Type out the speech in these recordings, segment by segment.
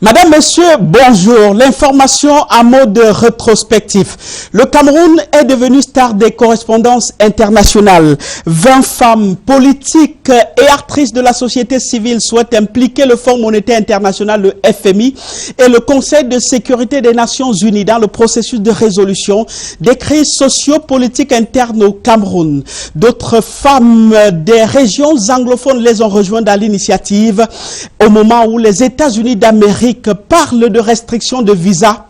Madame, Monsieur, bonjour. L'information en mode rétrospectif. Le Cameroun est devenu star des correspondances internationales. 20 femmes politiques et actrices de la société civile souhaitent impliquer le Fonds monétaire international, le FMI, et le Conseil de sécurité des Nations Unies dans le processus de résolution des crises socio-politiques internes au Cameroun. D'autres femmes des régions anglophones les ont rejoints dans l'initiative au moment où les États-Unis d'Amérique parle de restrictions de visa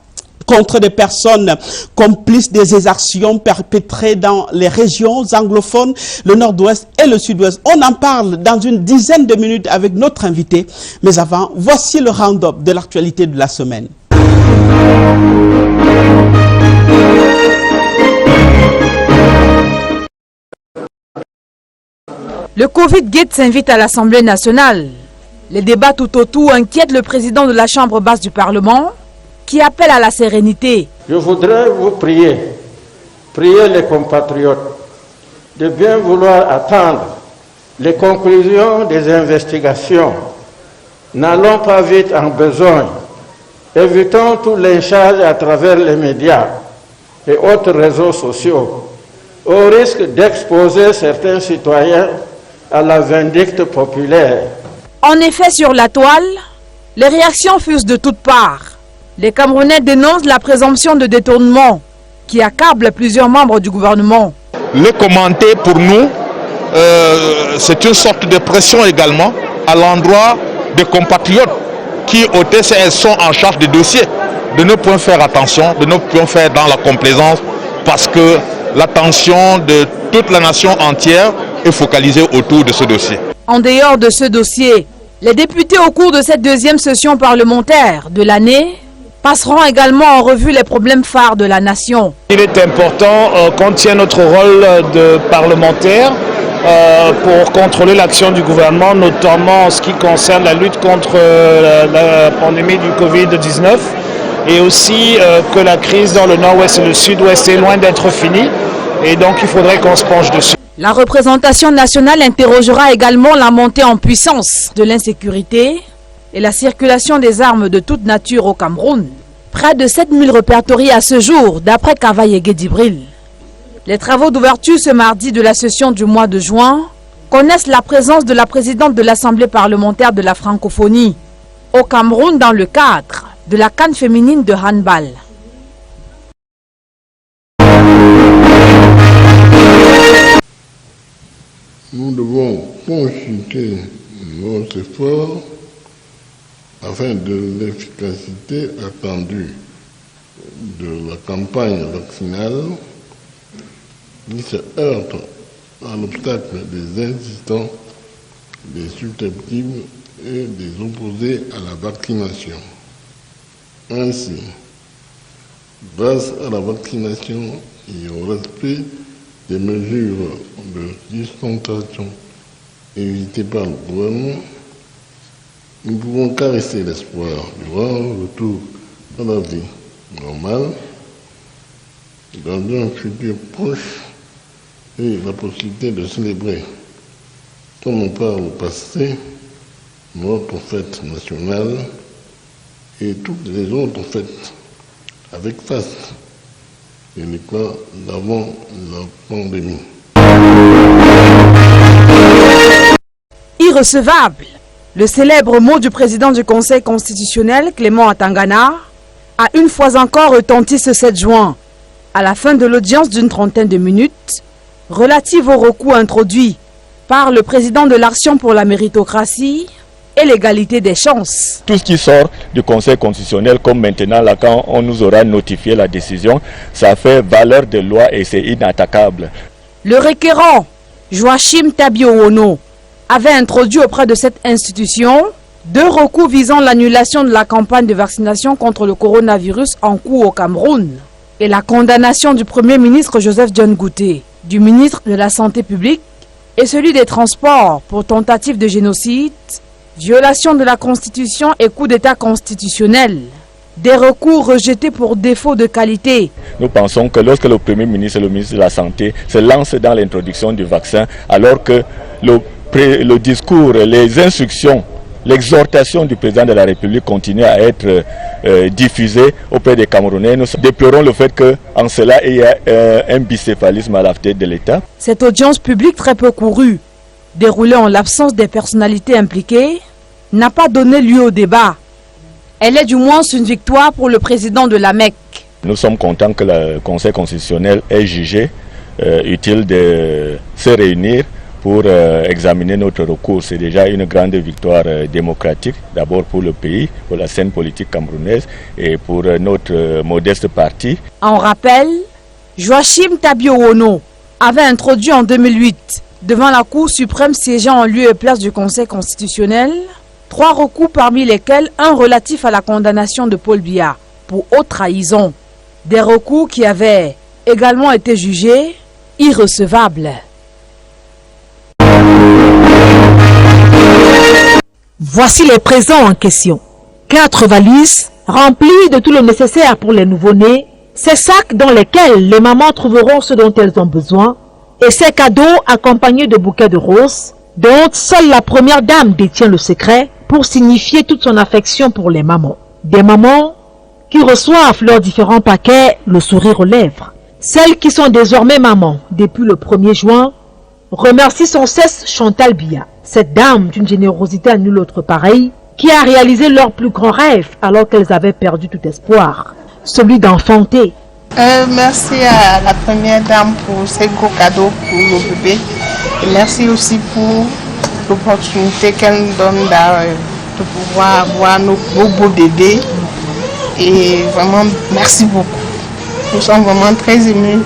contre des personnes complices des exactions perpétrées dans les régions anglophones, le nord-ouest et le sud-ouest. On en parle dans une dizaine de minutes avec notre invité. Mais avant, voici le round-up de l'actualité de la semaine. Le Covid-Gate s'invite à l'Assemblée nationale. Les débats tout autour inquiètent le président de la Chambre basse du Parlement, qui appelle à la sérénité. Je voudrais vous prier les compatriotes, de bien vouloir attendre les conclusions des investigations. N'allons pas vite en besogne. Évitons tout lynchage à travers les médias et autres réseaux sociaux, au risque d'exposer certains citoyens à la vindicte populaire. En effet, sur la toile, les réactions fusent de toutes parts. Les Camerounais dénoncent la présomption de détournement qui accable plusieurs membres du gouvernement. Le commenter pour nous, c'est une sorte de pression également à l'endroit des compatriotes qui au TCS sont en charge des dossiers, de ne point faire attention, de ne point faire dans la complaisance, parce que l'attention de toute la nation entière est focalisée autour de ce dossier. En dehors de ce dossier, les députés au cours de cette deuxième session parlementaire de l'année passeront également en revue les problèmes phares de la nation. Il est important qu'on tienne notre rôle de parlementaire pour contrôler l'action du gouvernement, notamment en ce qui concerne la lutte contre la pandémie du Covid-19 et aussi que la crise dans le nord-ouest et le sud-ouest est loin d'être finie et donc il faudrait qu'on se penche dessus. La représentation nationale interrogera également la montée en puissance de l'insécurité et la circulation des armes de toute nature au Cameroun. Près de 7000 répertoriés à ce jour, d'après Kavaye Guédibril. Les travaux d'ouverture ce mardi de la session du mois de juin connaissent la présence de la présidente de l'Assemblée parlementaire de la francophonie au Cameroun dans le cadre de la CAN féminine de handball. Nous devons consulter nos efforts afin de l'efficacité attendue de la campagne vaccinale qui se heurte à l'obstacle des insistants, des susceptibles et des opposés à la vaccination. Ainsi, grâce à la vaccination et au respect des mesures de distanciation évitées par le gouvernement, nous pouvons caresser l'espoir durant le retour à la vie normale, dans un futur proche, et la possibilité de célébrer, comme on parle au passé, notre fête nationale et toutes les autres fêtes avec face et l'éclat d'avant la pandémie. Irrecevable, le célèbre mot du président du Conseil constitutionnel, Clément Atangana, a une fois encore retenti ce 7 juin, à la fin de l'audience d'une trentaine de minutes, relative au recours introduit par le président de l'Action pour la méritocratie et l'égalité des chances. Tout ce qui sort du Conseil constitutionnel, comme maintenant, là, quand on nous aura notifié la décision, ça fait valeur de loi et c'est inattaquable. Le requérant, Joachim Tabiowono, avait introduit auprès de cette institution 2 recours visant l'annulation de la campagne de vaccination contre le coronavirus en cours au Cameroun et la condamnation du Premier ministre Joseph John Gouté, du ministre de la Santé publique et celui des Transports pour tentative de génocide, violation de la Constitution et coup d'État constitutionnel. Des recours rejetés pour défaut de qualité. Nous pensons que lorsque le Premier ministre et le ministre de la Santé se lancent dans l'introduction du vaccin, alors que le discours, les instructions l'exhortation du président de la République continue à être diffusée auprès des Camerounais. Nous déplorons le fait qu'en cela, il y a un bicéphalisme à la tête de l'État. Cette audience publique très peu courue, déroulée en l'absence des personnalités impliquées, n'a pas donné lieu au débat. Elle est du moins une victoire pour le président de la MEC. Nous sommes contents que le Conseil constitutionnel ait jugé utile de se réunir pour examiner notre recours. C'est déjà une grande victoire démocratique, d'abord pour le pays, pour la scène politique camerounaise et pour notre modeste parti. En rappel, Joachim Tabio-Wono avait introduit en 2008, devant la Cour suprême siégeant en lieu et place du Conseil constitutionnel, 3 recours parmi lesquels un relatif à la condamnation de Paul Biya pour haute trahison. Des recours qui avaient également été jugés irrecevables. Voici les présents en question. 4 valises remplies de tout le nécessaire pour les nouveau-nés, ces sacs dans lesquels les mamans trouveront ce dont elles ont besoin, et ces cadeaux accompagnés de bouquets de roses, dont seule la première dame détient le secret pour signifier toute son affection pour les mamans. Des mamans qui reçoivent leurs différents paquets le sourire aux lèvres. Celles qui sont désormais mamans depuis le 1er juin remercient sans cesse Chantal Biya, cette dame d'une générosité à nulle autre pareille, qui a réalisé leur plus grand rêve alors qu'elles avaient perdu tout espoir, celui d'enfanter. Merci à la première dame pour ces gros cadeaux pour le bébé. Et merci aussi pour l'opportunité qu'elle nous donne de pouvoir avoir nos beaux bébés. Et vraiment, merci beaucoup. Nous sommes vraiment très émus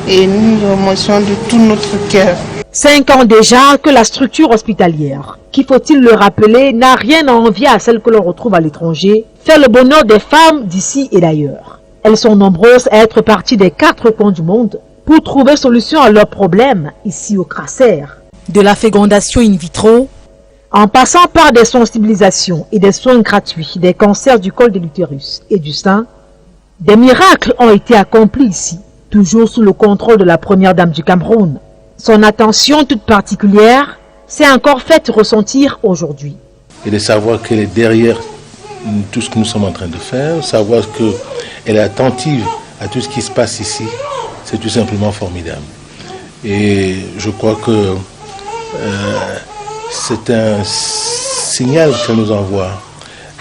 et nous nous remercions de tout notre cœur. 5 ans déjà que la structure hospitalière, qui faut-il le rappeler, n'a rien à envier à celle que l'on retrouve à l'étranger, fait le bonheur des femmes d'ici et d'ailleurs. Elles sont nombreuses à être parties des 4 coins du monde pour trouver solution à leurs problèmes ici au Crasser. De la fécondation in vitro, en passant par des sensibilisations et des soins gratuits des cancers du col de l'utérus et du sein, des miracles ont été accomplis ici, toujours sous le contrôle de la première dame du Cameroun. Son attention toute particulière s'est encore faite ressentir aujourd'hui. Et de savoir qu'elle est derrière tout ce que nous sommes en train de faire, savoir qu'elle est attentive à tout ce qui se passe ici, c'est tout simplement formidable. Et je crois que c'est un signal qu'elle nous envoie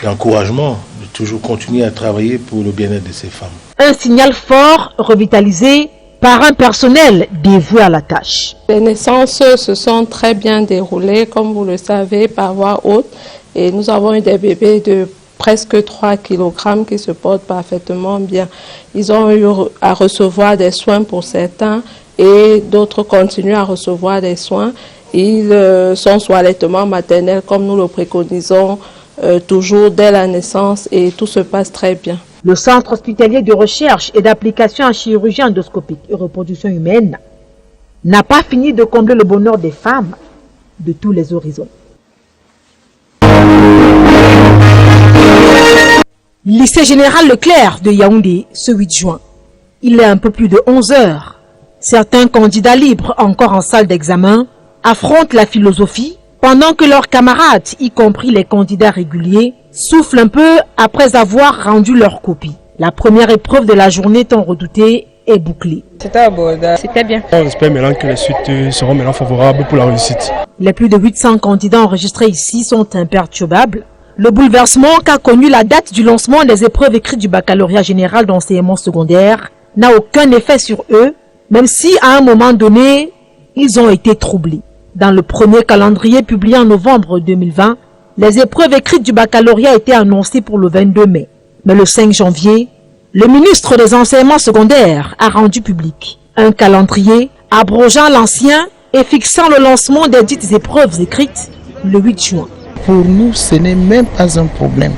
d'encouragement, de toujours continuer à travailler pour le bien-être de ces femmes. Un signal fort, revitalisé par un personnel dévoué à la tâche. Les naissances se sont très bien déroulées, comme vous le savez, par voie haute. Et nous avons eu des bébés de presque 3 kg qui se portent parfaitement bien. Ils ont eu à recevoir des soins pour certains et d'autres continuent à recevoir des soins. Ils sont sous allaitement maternel comme nous le préconisons toujours dès la naissance et tout se passe très bien. Le Centre hospitalier de recherche et d'application en chirurgie endoscopique et reproduction humaine n'a pas fini de combler le bonheur des femmes de tous les horizons. Lycée général Leclerc de Yaoundé, ce 8 juin. Il est un peu plus de 11 heures. Certains candidats libres encore en salle d'examen affrontent la philosophie pendant que leurs camarades, y compris les candidats réguliers, soufflent un peu après avoir rendu leur copie. La première épreuve de la journée tant redoutée est bouclée. C'était bien. On espère maintenant que les suites seront maintenant favorables pour la réussite. Les plus de 800 candidats enregistrés ici sont imperturbables. Le bouleversement qu'a connu la date du lancement des épreuves écrites du baccalauréat général d'enseignement secondaire n'a aucun effet sur eux, même si à un moment donné, ils ont été troublés. Dans le premier calendrier publié en novembre 2020, les épreuves écrites du baccalauréat étaient annoncées pour le 22 mai. Mais le 5 janvier, le ministre des enseignements secondaires a rendu public un calendrier abrogeant l'ancien et fixant le lancement des dites épreuves écrites le 8 juin. Pour nous, ce n'est même pas un problème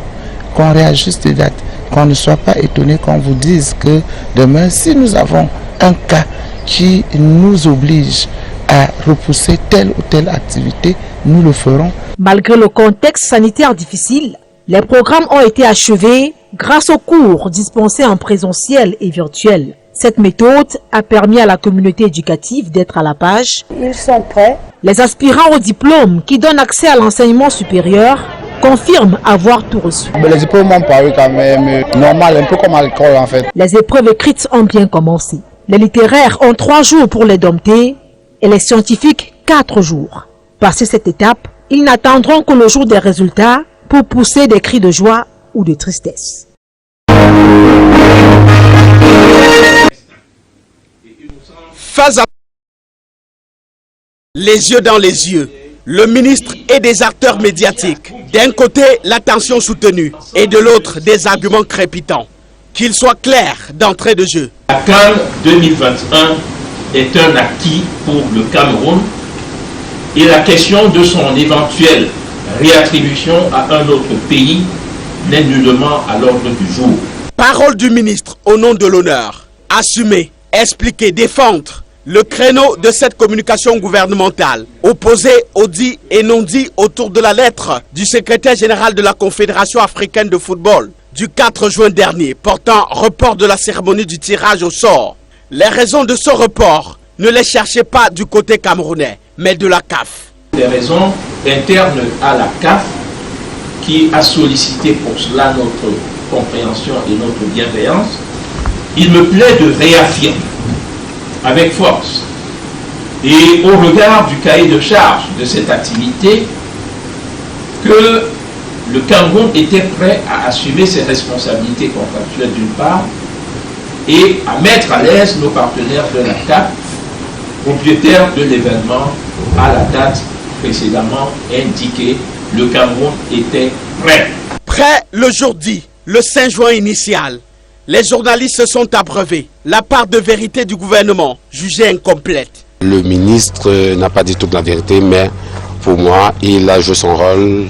qu'on réajuste les dates, qu'on ne soit pas étonné qu'on vous dise que demain, si nous avons un cas qui nous oblige à repousser telle ou telle activité, nous le ferons. Malgré le contexte sanitaire difficile, les programmes ont été achevés grâce aux cours dispensés en présentiel et virtuel. Cette méthode a permis à la communauté éducative d'être à la page. Ils sont prêts. Les aspirants au diplôme qui donnent accès à l'enseignement supérieur confirment avoir tout reçu. Les diplômes ont paru quand même normal, un peu comme à l'école en fait. Les épreuves écrites ont bien commencé. Les littéraires ont 3 jours pour les dompter et les scientifiques 4 jours. Passé cette étape, ils n'attendront que le jour des résultats pour pousser des cris de joie ou de tristesse. Face à les yeux dans les yeux, le ministre et des acteurs médiatiques. D'un côté, l'attention soutenue et de l'autre, des arguments crépitants. Qu'il soit clair d'entrée de jeu. La CAN 2021 est un acquis pour le Cameroun et la question de son éventuelle réattribution à un autre pays n'est nullement à l'ordre du jour. Parole du ministre au nom de l'honneur. Assumer, expliquer, défendre le créneau de cette communication gouvernementale, opposé au dit et non dit autour de la lettre du secrétaire général de la Confédération africaine de football du 4 juin dernier, portant report de la cérémonie du tirage au sort. Les raisons de ce report, ne les cherchez pas du côté camerounais, mais de la CAF. Des raisons internes à la CAF qui a sollicité pour cela notre compréhension et notre bienveillance. Il me plaît de réaffirmer avec force et au regard du cahier de charge de cette activité que le Cameroun était prêt à assumer ses responsabilités contractuelles d'une part et à mettre à l'aise nos partenaires de la CAF, propriétaires de l'événement à la date précédemment indiquée. Le Cameroun était prêt. Prêt le jour dit, le 5 juin initial. Les journalistes se sont abreuvés. La part de vérité du gouvernement, jugée incomplète. Le ministre n'a pas dit toute la vérité, mais pour moi, il a joué son rôle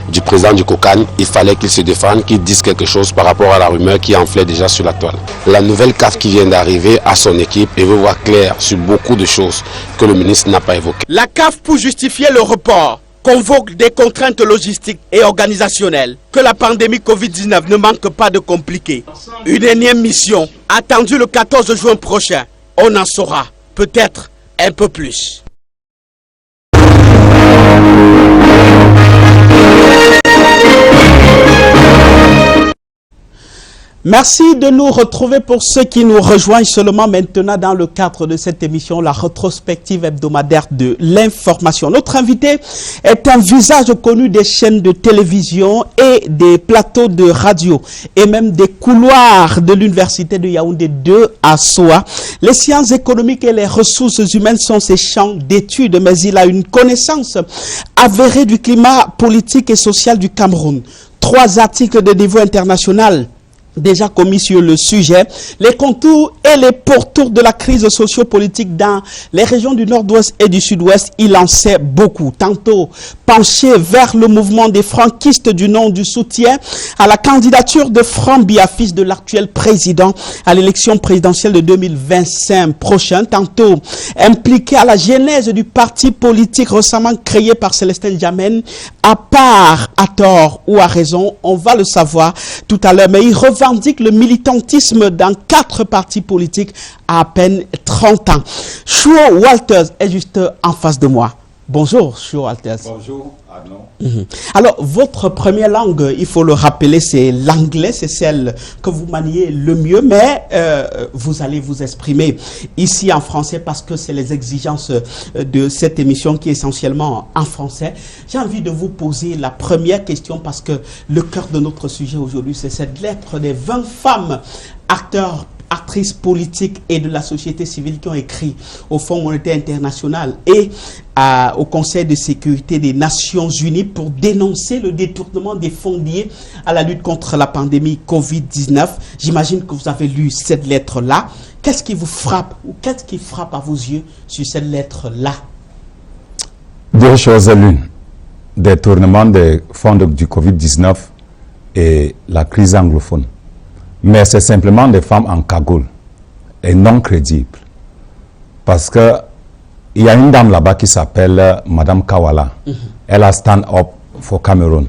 du président du COCAN. Il fallait qu'il se défende, qu'il dise quelque chose par rapport à la rumeur qui enflait déjà sur la toile. La nouvelle CAF qui vient d'arriver à son équipe et veut voir clair sur beaucoup de choses que le ministre n'a pas évoquées. La CAF, pour justifier le report, convoque des contraintes logistiques et organisationnelles que la pandémie Covid-19 ne manque pas de compliquer. Une énième mission attendue le 14 juin prochain. On en saura peut-être un peu plus. Merci de nous retrouver pour ceux qui nous rejoignent seulement maintenant dans le cadre de cette émission, la rétrospective hebdomadaire de l'information. Notre invité est un visage connu des chaînes de télévision et des plateaux de radio et même des couloirs de l'université de Yaoundé 2 à Soa. Les sciences économiques et les ressources humaines sont ses champs d'études, mais il a une connaissance avérée du climat politique et social du Cameroun. 3 articles de niveau international déjà commis sur le sujet, les contours et les pourtours de la crise socio-politique dans les régions du nord-ouest et du sud-ouest, il en sait beaucoup. Tantôt penché vers le mouvement des franquistes du nom du soutien à la candidature de Franck Biya, fils de l'actuel président à l'élection présidentielle de 2025 prochain, tantôt impliqué à la genèse du parti politique récemment créé par Célestin Djamène, à part, à tort ou à raison, on va le savoir tout à l'heure, mais il revendique le militantisme dans 4 partis politiques à peine 30 ans. Chouo Walters est juste en face de moi. Bonjour, Chouo Walters. Bonjour, Arnaud. Alors, votre première langue, il faut le rappeler, c'est l'anglais, c'est celle que vous maniez le mieux, mais vous allez vous exprimer ici en français parce que c'est les exigences de cette émission qui est essentiellement en français. J'ai envie de vous poser la première question parce que le cœur de notre sujet aujourd'hui, c'est cette lettre des 20 femmes actrices politiques et de la société civile qui ont écrit au Fonds monétaire international et au Conseil de sécurité des Nations Unies pour dénoncer le détournement des fonds liés à la lutte contre la pandémie Covid-19. J'imagine que vous avez lu cette lettre-là. Qu'est-ce qui vous frappe ou qu'est-ce qui frappe à vos yeux sur cette lettre-là? 2 choses l'une. Détournement des fonds du Covid-19 et la crise anglophone. Mais c'est simplement des femmes en cagoule et non crédibles. Parce que il y a une dame là-bas qui s'appelle Madame Kawala. Elle a Stand Up for Cameroon.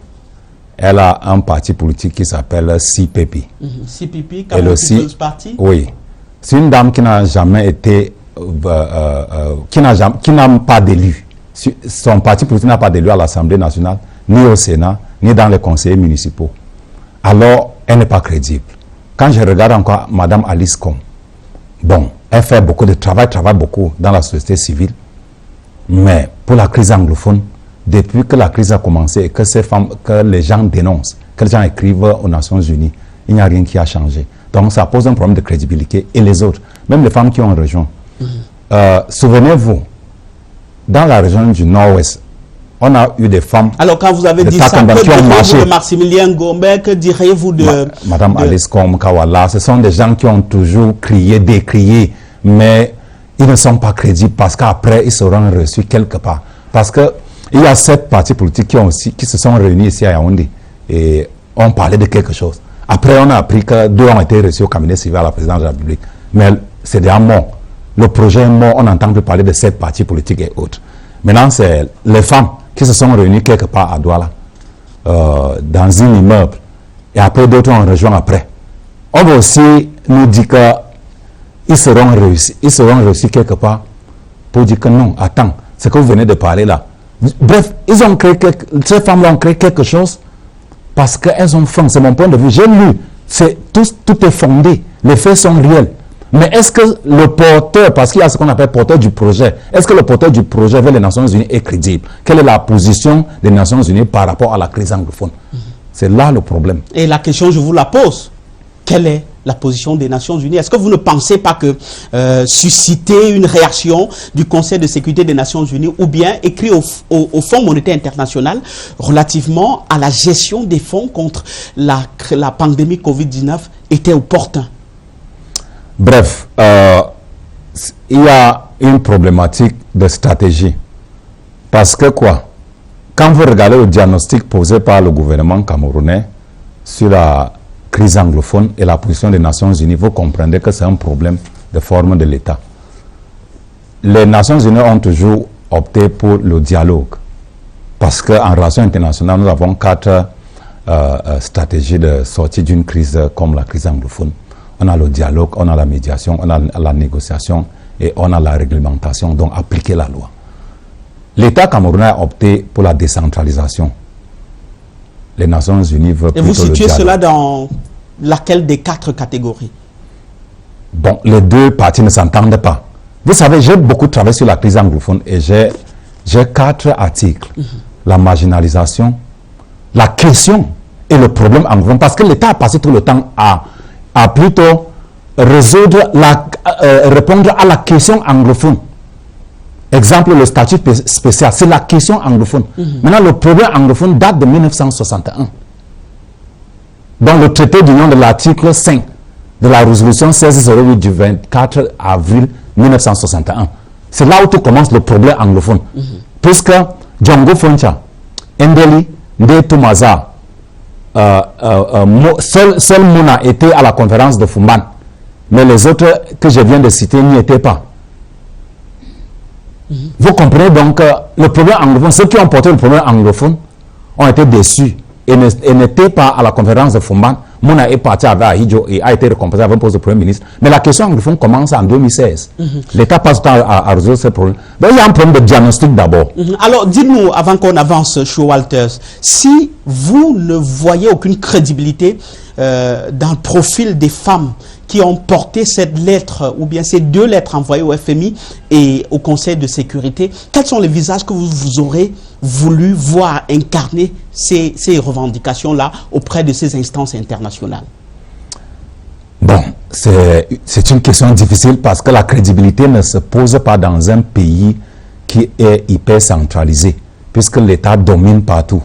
Elle a un parti politique qui s'appelle CPP. CPP, Cameroun People's Party. Oui. C'est une dame qui n'a jamais été, qui n'a pas d'élu. Son parti politique n'a pas d'élu à l'Assemblée nationale, ni au Sénat, ni dans les conseillers municipaux. Alors, elle n'est pas crédible. Quand je regarde encore Mme Alice Com, bon, elle fait beaucoup de travail beaucoup dans la société civile, mais pour la crise anglophone, depuis que la crise a commencé et que ces femmes, que les gens dénoncent, que les gens écrivent aux Nations Unies, il n'y a rien qui a changé. Donc ça pose un problème de crédibilité. Et les autres, même les femmes qui ont rejoint. Souvenez-vous, dans la région du Nord-Ouest, on a eu des femmes. Alors quand vous avez dit ça, que diriez-vous de Maximilien Gombe, que diriez-vous de... Madame Alice Com, Kawala, ce sont des gens qui ont toujours crié, décrié, mais ils ne sont pas crédibles parce qu'après, ils seront reçus quelque part. Parce que il y a 7 partis politiques qui se sont réunis ici à Yaoundé et ont parlé de quelque chose. Après, on a appris que 2 ont été reçus au cabinet civil à la présidence de la République. Mais c'est déjà mort. Le projet est mort, on n'entend plus parler de 7 partis politiques et autres. Maintenant, c'est les femmes qui se sont réunies quelque part à Douala, dans un immeuble. Et après, d'autres ont rejoint après. On va aussi nous dire qu'ils seront reçus quelque part pour dire que non, attends, ce que vous venez de parler là. Bref, ces femmes-là ont créé quelque chose parce qu'elles ont faim. C'est mon point de vue. J'ai lu, tout est fondé, les faits sont réels. Mais est-ce que le porteur, parce qu'il y a ce qu'on appelle porteur du projet, est-ce que le porteur du projet vers les Nations Unies est crédible? Quelle est la position des Nations Unies par rapport à la crise anglophone? C'est là le problème. Et la question, je vous la pose. Quelle est la position des Nations Unies? Est-ce que vous ne pensez pas que susciter une réaction du Conseil de sécurité des Nations Unies ou bien écrire au Fonds monétaire international relativement à la gestion des fonds contre la pandémie Covid-19 était opportun? Bref, il y a une problématique de stratégie. Parce que quoi? Quand vous regardez le diagnostic posé par le gouvernement camerounais sur la crise anglophone et la position des Nations Unies, vous comprendrez que c'est un problème de forme de l'État. Les Nations Unies ont toujours opté pour le dialogue. Parce qu'en relation internationale, nous avons 4 stratégies de sortie d'une crise comme la crise anglophone. On a le dialogue, on a la médiation, on a la négociation et on a la réglementation, donc appliquer la loi. L'État camerounais a opté pour la décentralisation. Les Nations Unies veulent plutôt le dialogue. Et vous situez cela dans laquelle des 4 catégories? Bon, les 2 parties ne s'entendent pas. Vous savez, j'ai beaucoup travaillé sur la crise anglophone et j'ai 4 articles. La marginalisation, la question et le problème anglophone. Parce que l'État a passé tout le temps à plutôt répondre à la question anglophone. Exemple, le statut spécial, c'est la question anglophone. Maintenant, le problème anglophone date de 1961. Dans le traité d'union de l'article 5 de la résolution 1608 du 24 avril 1961. C'est là où tout commence le problème anglophone. Puisque Django Foncha, Ndeli, Nde Toumaza, seul Mouna était à la conférence de Fumban, mais les autres que je viens de citer n'y étaient pas. Vous comprenez donc le problème anglophone, ceux qui ont porté le problème anglophone ont été déçus et n'étaient pas à la conférence de Fumban. Mouna est parti avec Ahidjo et a été récompensé avec un poste de Premier ministre. Mais la question anglophone commence en 2016. L'État passe le temps à résoudre ce problème. Donc il y a un problème de diagnostic d'abord. Alors dites-nous, avant qu'on avance, Chou Walters, si vous ne voyez aucune crédibilité dans le profil des femmes qui ont porté cette lettre, ou bien ces 2 lettres envoyées au FMI et au Conseil de sécurité, quels sont les visages que vous aurez voulu voir incarner ces revendications-là auprès de ces instances internationales? Bon, c'est une question difficile parce que la crédibilité ne se pose pas dans un pays qui est hyper centralisé, puisque l'État domine partout,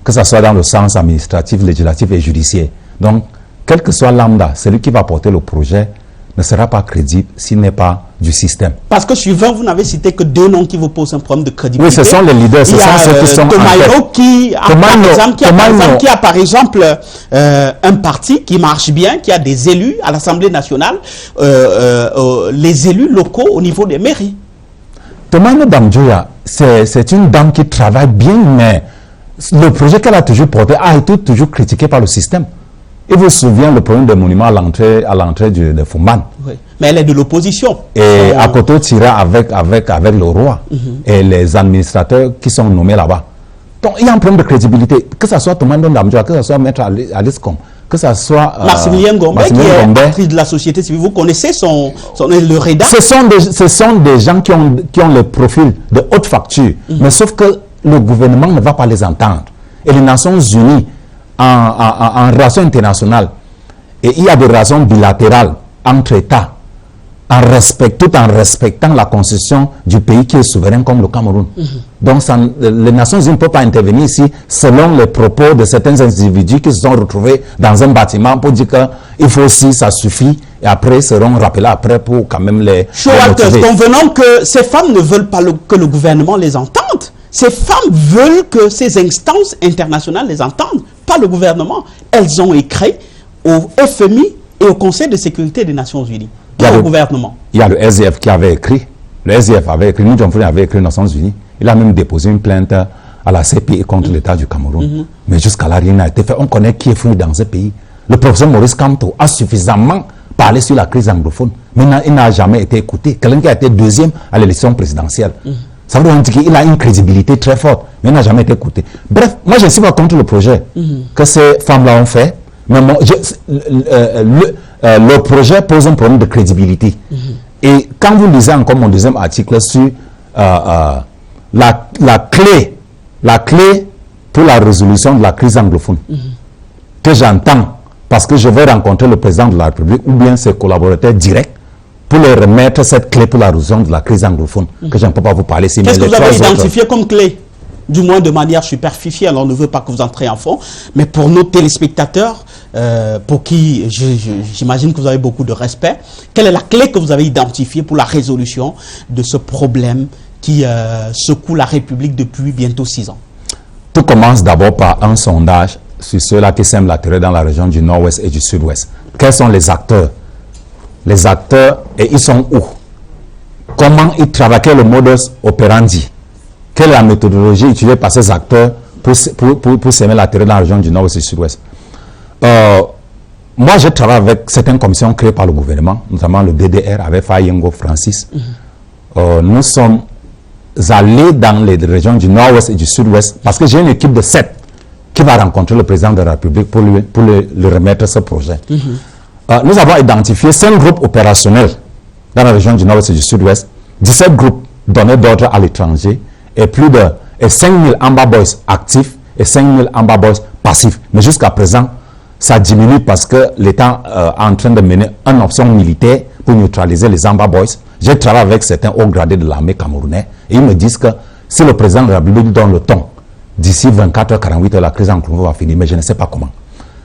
que ce soit dans le sens administratif, législatif et judiciaire. Donc, quel que soit lambda, celui qui va porter le projet ne sera pas crédible s'il n'est pas du système. Parce que suivant, vous n'avez cité que 2 noms qui vous posent un problème de crédibilité. Oui, ce sont les leaders, ce sont ceux qui sont Tomaino qui a par exemple un parti qui marche bien, qui a des élus à l'Assemblée nationale, les élus locaux au niveau des mairies. Tomaino Damjoya, c'est une dame qui travaille bien, mais le projet qu'elle a toujours porté a été toujours critiqué par le système. Il vous souvient le problème des monuments à l'entrée de Fumban. Oui. Mais elle est de l'opposition. Et à côté tira avec le roi et les administrateurs qui sont nommés là-bas. Donc il y a un problème de crédibilité. Que ce soit Thomas Ndamdjoua, que ce soit Maître Aliscom, que ce soit Maximilien Gombe, qui est actrice de la société civile. Vous connaissez le rédacteur. Ce sont des gens qui ont le profil de haute facture. Mais sauf que le gouvernement ne va pas les entendre. Et les Nations Unies, en relations internationales, et il y a des relations bilatérales entre États, tout en respectant la constitution du pays qui est souverain comme le Cameroun. Donc les Nations Unies ne peuvent pas intervenir ici selon les propos de certains individus qui se sont retrouvés dans un bâtiment pour dire qu'il faut aussi, ça suffit, et après ils seront rappelés après pour quand même les motiver. Convenons que ces femmes ne veulent pas que le gouvernement les entende. Ces femmes veulent que ces instances internationales les entendent, pas le gouvernement. Elles ont écrit au FMI et au Conseil de sécurité des Nations Unies, pas au gouvernement. Il y a le SDF qui avait écrit. Le SDF avait écrit, nous avait écrit aux Nations Unies. Il a même déposé une plainte à la CPI contre l'État du Cameroun. Mais jusqu'à là, rien n'a été fait. On connaît qui est fou dans ce pays. Le professeur Maurice Kamto a suffisamment parlé sur la crise anglophone, mais il n'a jamais été écouté. Quelqu'un qui a été deuxième à l'élection présidentielle. Ça veut dire qu'il a une crédibilité très forte, mais il n'a jamais été écouté. Bref, moi je ne suis pas contre le projet que ces femmes-là ont fait, mais le projet pose un problème de crédibilité. Et quand vous lisez encore mon deuxième article sur la clé pour la résolution de la crise anglophone, que j'entends, parce que je vais rencontrer le président de la République ou bien ses collaborateurs directs, pour leur remettre cette clé pour la résolution de la crise anglophone, que je ne peux pas vous parler. Qu'est-ce que vous avez identifié comme clé? Du moins de manière superficielle, alors on ne veut pas que vous entrez en fond, mais pour nos téléspectateurs, pour qui j'imagine que vous avez beaucoup de respect, quelle est la clé que vous avez identifiée pour la résolution de ce problème qui secoue la République depuis bientôt 6 ans? Tout commence d'abord par un sondage sur ceux-là qui sèment la terreur dans la région du nord-ouest et du sud-ouest. Quels sont les acteurs? Les acteurs, et ils sont où? Comment ils travaillent? Quel est le modus operandi? Quelle est la méthodologie utilisée par ces acteurs pour s'aimer la terreur dans la région du nord et du sud-ouest? Moi, je travaille avec certaines commissions créées par le gouvernement, notamment le DDR avec Fayengo Francis. Nous sommes allés dans les régions du nord-ouest et du sud-ouest parce que j'ai une équipe de 7 qui va rencontrer le président de la République pour lui remettre ce projet. Nous avons identifié 5 groupes opérationnels dans la région du nord-ouest et du sud-ouest, 17 groupes donnés d'ordre à l'étranger et plus de 5 000 Amba Boys actifs et 5 000 Amba Boys passifs. Mais jusqu'à présent, ça diminue parce que l'État est en train de mener une option militaire pour neutraliser les Amba Boys. J'ai travaillé avec certains hauts gradés de l'armée camerounaise et ils me disent que si le président de la République donne le ton, d'ici 24h48, la crise en Congo va finir, mais je ne sais pas comment.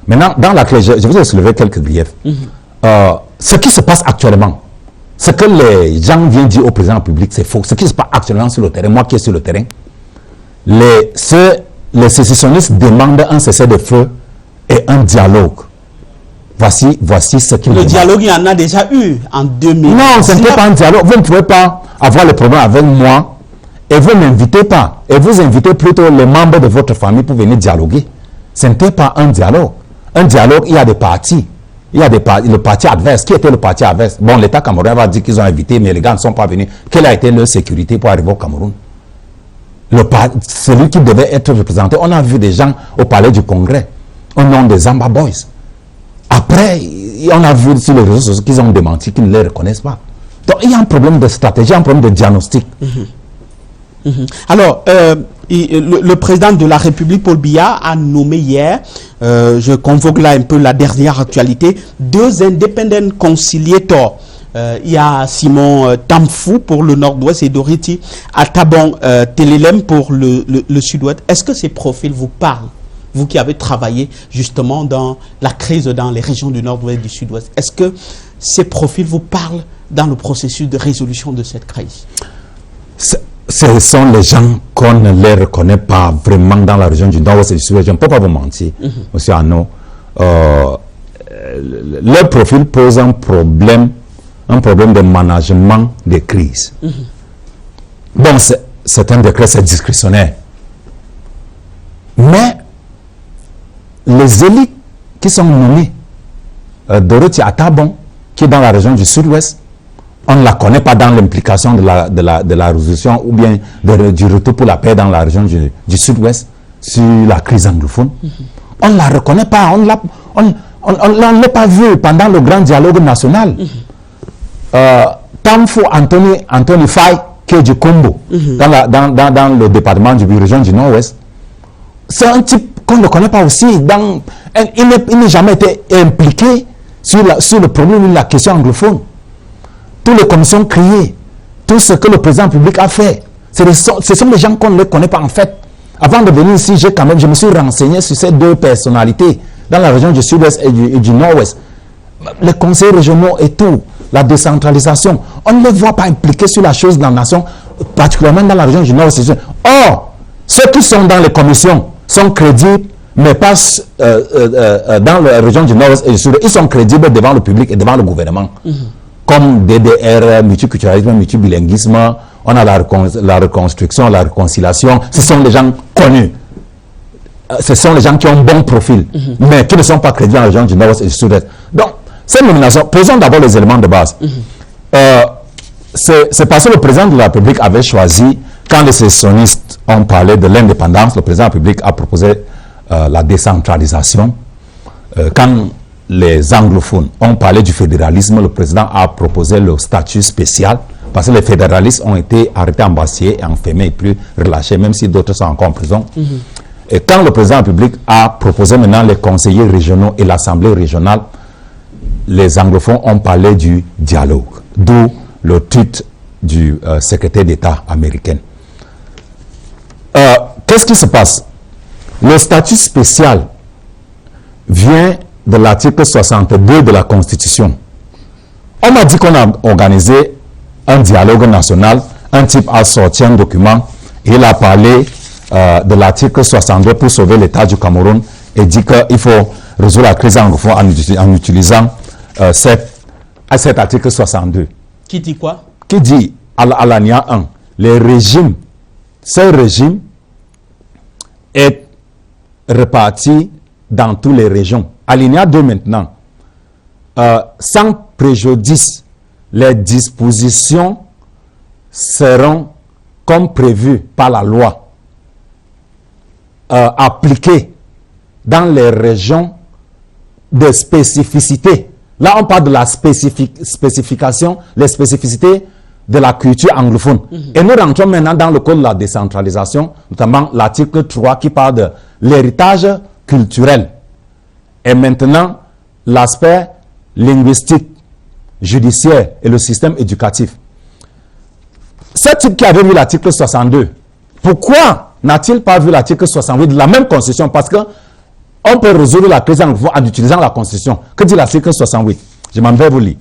Maintenant, dans la clé, je vous ai soulevé quelques griefs. Ce qui se passe actuellement, ce que les gens viennent dire au président de la République, c'est faux. Ce qui se passe actuellement sur le terrain, moi qui est sur le terrain, les sécessionnistes demandent un cessez-le-feu et un dialogue. Voici ce qu'ils demandent. Le dialogue, il y en a déjà eu en 2000. Non, ce n'est pas un dialogue. Vous ne pouvez pas avoir le problème avec moi et vous ne m'invitez pas. Et vous invitez plutôt les membres de votre famille pour venir dialoguer. Ce n'était pas un dialogue. Un dialogue, il y a des partis. Il y a le parti adverse. Qui était le parti adverse? Bon, l'État camerounais va dire qu'ils ont invité, mais les gars ne sont pas venus. Quelle a été leur sécurité pour arriver au Cameroun? Celui qui devait être représenté, on a vu des gens au palais du Congrès, au nom des Amba Boys. Après, on a vu sur les réseaux sociaux qu'ils ont démenti, qu'ils ne les reconnaissent pas. Donc, il y a un problème de stratégie, un problème de diagnostic. Alors, le président de la République, Paul Biya, a nommé hier, je convoque là un peu la dernière actualité, 2 independent conciliators. Il y a Simon Tamfou pour le nord-ouest et Doriti Atabon Telelem pour le sud-ouest. Est-ce que ces profils vous parlent? Vous qui avez travaillé justement dans la crise dans les régions du nord-ouest et du sud-ouest, est-ce que ces profils vous parlent dans le processus de résolution de cette crise? Ce sont les gens qu'on ne les reconnaît pas vraiment dans la région du nord-ouest et du sud-ouest. Je ne peux pas vous mentir, monsieur Arnaud. Leur profil pose un problème de management des crises. Bon, c'est un décret, c'est discrétionnaire. Mais les élites qui sont nommés. Dorothy Atabon, qui est dans la région du Sud-Ouest, on ne la connaît pas dans l'implication de la résolution ou bien du retour pour la paix dans la région du Sud-Ouest sur la crise anglophone. On ne la reconnaît pas, on ne l'a pas vu pendant le grand dialogue national. Tamfo Anthony Faye, qui est du Combo, dans le département du région du Nord-Ouest, c'est un type qu'on ne connaît pas aussi. Il n'a jamais été impliqué sur le problème de la question anglophone. Toutes les commissions créées, tout ce que le président public a fait, ce sont des gens qu'on ne connaît pas en fait. Avant de venir ici, je me suis renseigné sur ces deux personnalités dans la région du Sud-Ouest et du Nord-Ouest. Les conseils régionaux et tout, la décentralisation, on ne les voit pas impliqués sur la chose dans la nation, particulièrement dans la région du Nord-Ouest. Or, ceux qui sont dans les commissions sont crédibles, mais pas dans la région du Nord-Ouest et du Sud. Ils sont crédibles devant le public et devant le gouvernement. Comme DDR, multiculturalisme, multibilinguisme, on a la reconstruction, la réconciliation. Ce sont des gens connus. Ce sont les gens qui ont un bon profil, mais qui ne sont pas crédibles dans la région du Nord-Ouest et du Sud-Est. Donc, cette nomination, posons d'abord les éléments de base. C'est parce que le président de la République avait choisi, quand les sécessionnistes ont parlé de l'indépendance, le président de la République a proposé la décentralisation. Quand les anglophones ont parlé du fédéralisme, le président a proposé le statut spécial, parce que les fédéralistes ont été arrêtés en Bassier, enfermés et plus relâchés, même si d'autres sont encore en prison. Et quand le président de la République a proposé maintenant les conseillers régionaux et l'Assemblée régionale, les anglophones ont parlé du dialogue, d'où le titre du secrétaire d'État américain. Qu'est-ce qui se passe? Le statut spécial vient de l'article 62 de la Constitution. On m'a dit qu'on a organisé un dialogue national, un type a sorti un document, et il a parlé de l'article 62 pour sauver l'État du Cameroun et dit qu'il faut résoudre la crise anglophone en utilisant cet article 62. Qui dit quoi? Qui dit, à l'ANIA 1, ce régime est réparti dans toutes les régions. Alinéa 2 maintenant, sans préjudice, les dispositions seront, comme prévu par la loi, appliquées dans les régions de spécificité. Là, on parle de la spécification, les spécificités de la culture anglophone. Et nous rentrons maintenant dans le code de la décentralisation, notamment l'article 3 qui parle de l'héritage culturel. Et maintenant, l'aspect linguistique, judiciaire et le système éducatif. Ce type qui avait vu l'article 62, pourquoi n'a-t-il pas vu l'article 68 de la même Constitution? Parce que on peut résoudre la crise anglophone en utilisant la Constitution. Que dit l'article 68? Je m'en vais vous lire.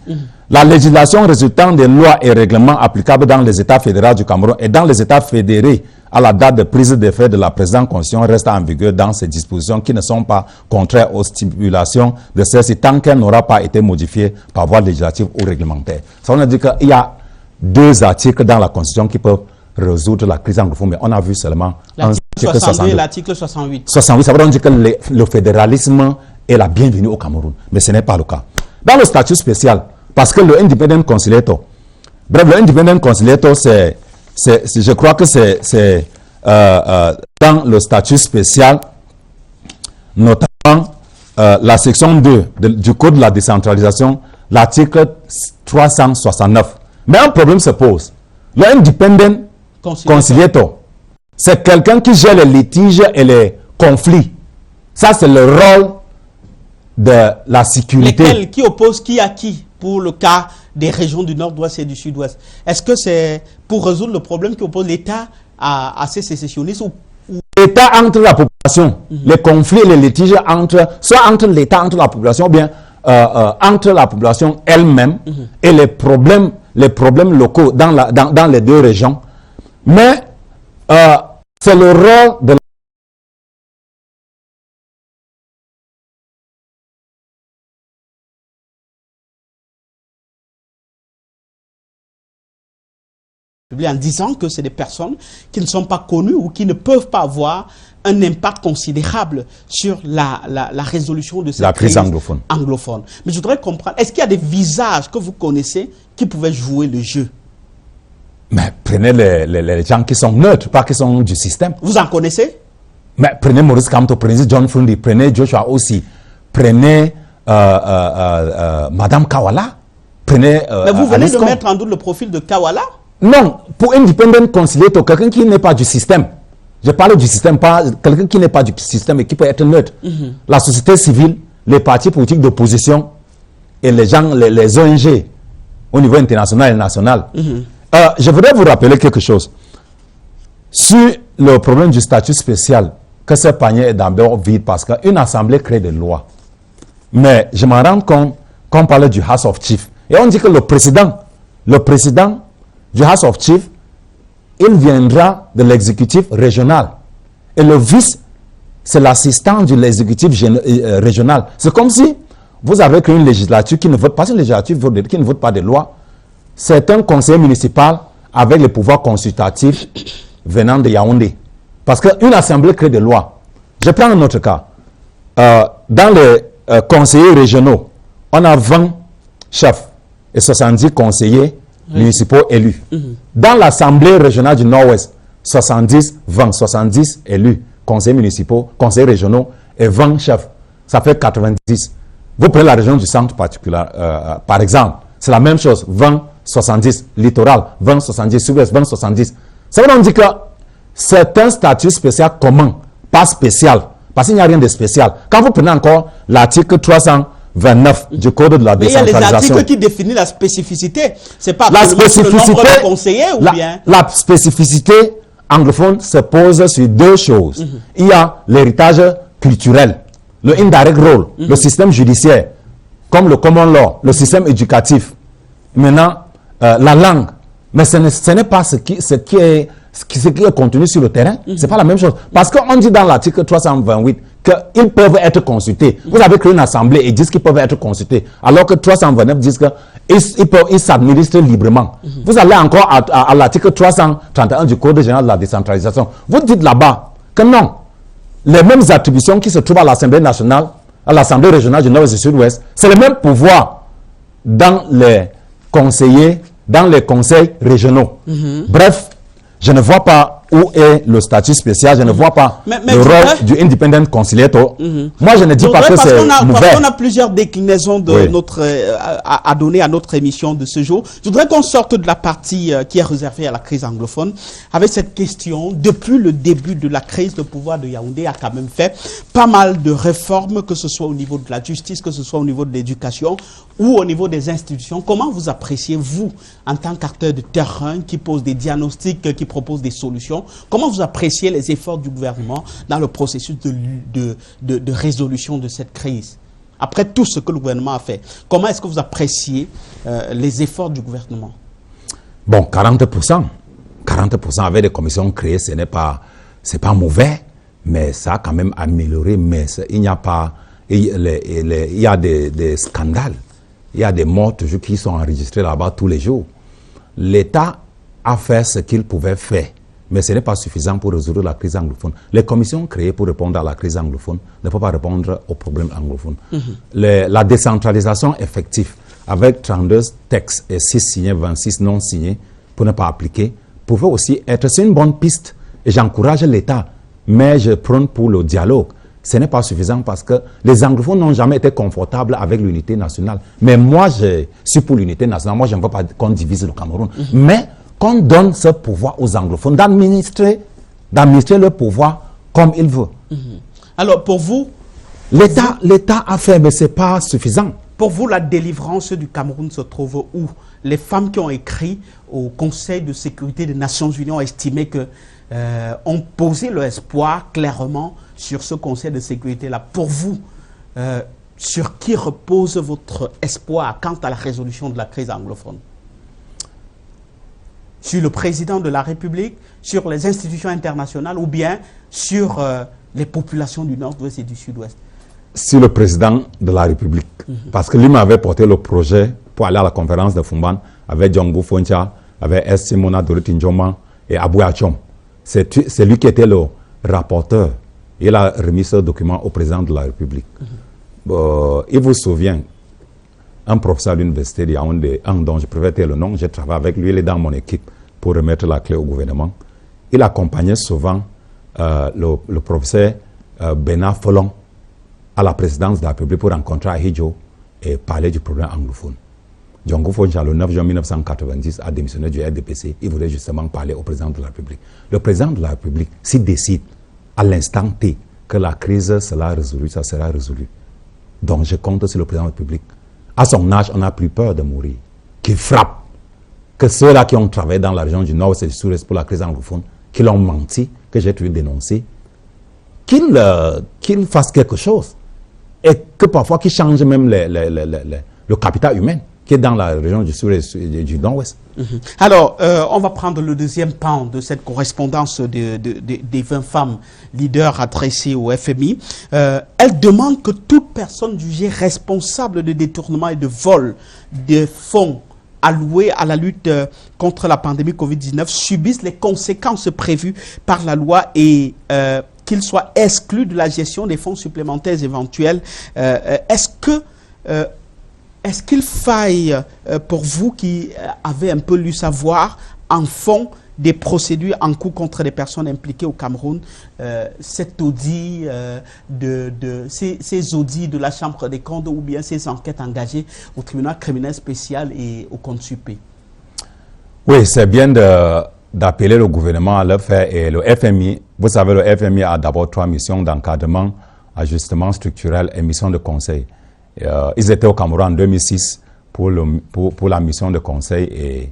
La législation résultant des lois et règlements applicables dans les États fédéraux du Cameroun et dans les États fédérés à la date de prise d'effet de la présente Constitution reste en vigueur dans ces dispositions qui ne sont pas contraires aux stipulations de celle-ci tant qu'elle n'aura pas été modifiée par voie législative ou réglementaire. Ça veut dire qu'il y a deux articles dans la Constitution qui peuvent résoudre la crise anglophone, mais on a vu seulement l'article 62 et l'article 68. 68, ça veut dire que le fédéralisme est la bienvenue au Cameroun, mais ce n'est pas le cas. Dans le statut spécial, parce que le Independent Conciliator, bref, le Independent Conciliator, je crois que c'est dans le statut spécial, notamment la section 2 du Code de la décentralisation, l'article 369. Mais un problème se pose. Le Independent Conciliator, c'est quelqu'un qui gère les litiges et les conflits. Ça, c'est le rôle de la sécurité. Lesquels? Qui oppose qui à qui pour le cas des régions du Nord-Ouest et du Sud-Ouest? Est-ce que c'est pour résoudre le problème qui oppose l'État à ces sécessionnistes ou... L'État entre la population, les conflits et les litiges soit entre l'État, entre la population, ou bien entre la population elle-même et les problèmes locaux dans les deux régions. Mais c'est le rôle de en disant que c'est des personnes qui ne sont pas connues ou qui ne peuvent pas avoir un impact considérable sur la résolution de cette crise anglophone. Mais je voudrais comprendre, est-ce qu'il y a des visages que vous connaissez qui pouvaient jouer le jeu? Mais prenez les gens qui sont neutres, pas qui sont du système. Vous en connaissez? Mais prenez Maurice Kamto, prenez John Fundi, prenez Joshua aussi, prenez Madame Kawala, prenez mais vous venez de mettre en doute le profil de Kawala? Non, pour independent conciliator, quelqu'un qui n'est pas du système. Je parle du système, pas quelqu'un qui n'est pas du système et qui peut être neutre. La société civile, les partis politiques d'opposition et les gens, les ONG au niveau international et national. Je voudrais vous rappeler quelque chose. Sur le problème du statut spécial, que ce panier est d'abord vide parce qu'une assemblée crée des lois. Mais je m'en rends compte quand on parle du House of Chiefs. Et on dit que le président du House of Chiefs, il viendra de l'exécutif régional. Et le vice, c'est l'assistant de l'exécutif régional. C'est comme si vous avez créé une législature qui ne vote pas, une législature qui ne vote pas des lois. C'est un conseiller municipal avec les pouvoirs consultatifs venant de Yaoundé. Parce qu'une assemblée crée des lois. Je prends un autre cas. Dans les conseillers régionaux, on a 20 chefs et 70 conseillers municipaux élus. Dans l'Assemblée régionale du Nord-Ouest, 70, 20, 70 élus, conseillers municipaux, conseillers régionaux et 20 chefs. Ça fait 90. Vous prenez la région du centre particulier, par exemple, c'est la même chose, 20, 70, littoral, 20, 70, sud-ouest, 20, 70. Ça veut dire que c'est un statut spécial commun, pas spécial, parce qu'il n'y a rien de spécial. Quand vous prenez encore l'article 329 du Code de la décentralisation. Il y a les articles qui définissent la spécificité. C'est pas la spécificité, le nombre de conseillers ou bien... La spécificité anglophone se pose sur deux choses. Il y a l'héritage culturel, le indirect role, le système judiciaire, comme le common law, le système éducatif. Maintenant, la langue. Mais ce n'est pas ce qui est contenu sur le terrain. Ce n'est pas la même chose. Parce qu'on dit dans l'article 328 qu'ils peuvent être consultés. Vous avez créé une assemblée et disent qu'ils peuvent être consultés. Alors que 329 disent qu'ils s'administrent librement. Vous allez encore à l'article 331 du Code général de la décentralisation. Vous dites là-bas que non. Les mêmes attributions qui se trouvent à l'Assemblée nationale, à l'Assemblée régionale du Nord et du Sud-Ouest, c'est le même pouvoir dans les conseillers, dans les conseils régionaux. Bref, je ne vois pas où est le statut spécial, je ne vois pas le rôle du independent conciliator. Moi, je ne dis pas que c'est mauvais. Parce qu'on a plusieurs déclinaisons de à donner à notre émission de ce jour. Je voudrais qu'on sorte de la partie qui est réservée à la crise anglophone avec cette question. Depuis le début de la crise, le pouvoir de Yaoundé a quand même fait pas mal de réformes, que ce soit au niveau de la justice, que ce soit au niveau de l'éducation ou au niveau des institutions. Comment vous appréciez, vous, en tant qu'acteur de terrain qui pose des diagnostics, qui propose des solutions, comment vous appréciez les efforts du gouvernement dans le processus de résolution de cette crise? Après tout ce que le gouvernement a fait, comment est-ce que vous appréciez les efforts du gouvernement? Bon, 40%. 40% avec des commissions créées, ce n'est pas mauvais, mais ça a quand même amélioré. Mais il n'y a pas... Il y a des scandales. Il y a des morts toujours qui sont enregistrés là-bas tous les jours. L'État a fait ce qu'il pouvait faire, mais ce n'est pas suffisant pour résoudre la crise anglophone. Les commissions créées pour répondre à la crise anglophone ne peuvent pas répondre aux problèmes anglophones. La décentralisation effective, avec 32 textes et 6 signés, 26 non signés, pour ne pas appliquer, pouvait aussi être... C'est une bonne piste et j'encourage l'État, mais je prône pour le dialogue. Ce n'est pas suffisant parce que les anglophones n'ont jamais été confortables avec l'unité nationale. Mais moi, je suis pour l'unité nationale. Moi, je ne veux pas qu'on divise le Cameroun. Mais qu'on donne ce pouvoir aux anglophones d'administrer le pouvoir comme il veut. Alors, pour vous... L'État a fait, mais ce n'est pas suffisant. Pour vous, la délivrance du Cameroun se trouve où? Les femmes qui ont écrit au Conseil de sécurité des Nations Unies ont estimé que ont posé leur espoir clairement sur ce Conseil de sécurité-là. Pour vous, sur qui repose votre espoir quant à la résolution de la crise anglophone? Sur le président de la République, sur les institutions internationales ou bien sur les populations du Nord-Ouest et du Sud-Ouest? Sur le président de la République. Parce que lui m'avait porté le projet pour aller à la conférence de Fumban avec Djongou Foncha, avec Simona Dorothy Ndjoma et Abou Achom. C'est lui qui était le rapporteur. Il a remis ce document au président de la République. Il vous souvient, un professeur de l'université de Yaoundé, dont je préfère le nom, j'ai travaillé avec lui, il est dans mon équipe pour remettre la clé au gouvernement. Il accompagnait souvent le professeur Bernard Folon à la présidence de la République pour rencontrer Ahidjo et parler du problème anglophone. Diongo Fonja, le 9 juin 1990, a démissionné du RDPC. Il voulait justement parler au président de la République. Le président de la République, s'il décide à l'instant T que la crise sera résolue, ça sera résolu. Donc je compte sur le président de la République. À son âge, on n'a plus peur de mourir. Qu'il frappe. Que ceux-là qui ont travaillé dans la région du Nord et du Sud-Est pour la crise anglophone, qui l'ont menti, que j'ai pu dénoncer, qu'ils fassent quelque chose. Et que parfois qu'ils changent même le capital humain qui est dans la région du Sud-Est et du Nord-Ouest. Alors, on va prendre le deuxième pan de cette correspondance des 20 femmes leaders adressées au FMI. Elles demandent que toute personne jugée responsable de détournement et de vol de fonds alloués à la lutte contre la pandémie Covid-19 subissent les conséquences prévues par la loi et qu'ils soient exclus de la gestion des fonds supplémentaires éventuels. Est-ce qu'il faille, pour vous qui avez un peu lu savoir, en fond des procédures en cours contre les personnes impliquées au Cameroun, cet audit, ces audits de la Chambre des comptes ou bien ces enquêtes engagées au tribunal criminel spécial et au compte sup? Oui, c'est bien d'appeler le gouvernement à le faire et le FMI. Vous savez, le FMI a d'abord 3 missions d'encadrement, ajustement structurel et mission de conseil. Ils étaient au Cameroun en 2006 pour la mission de conseil et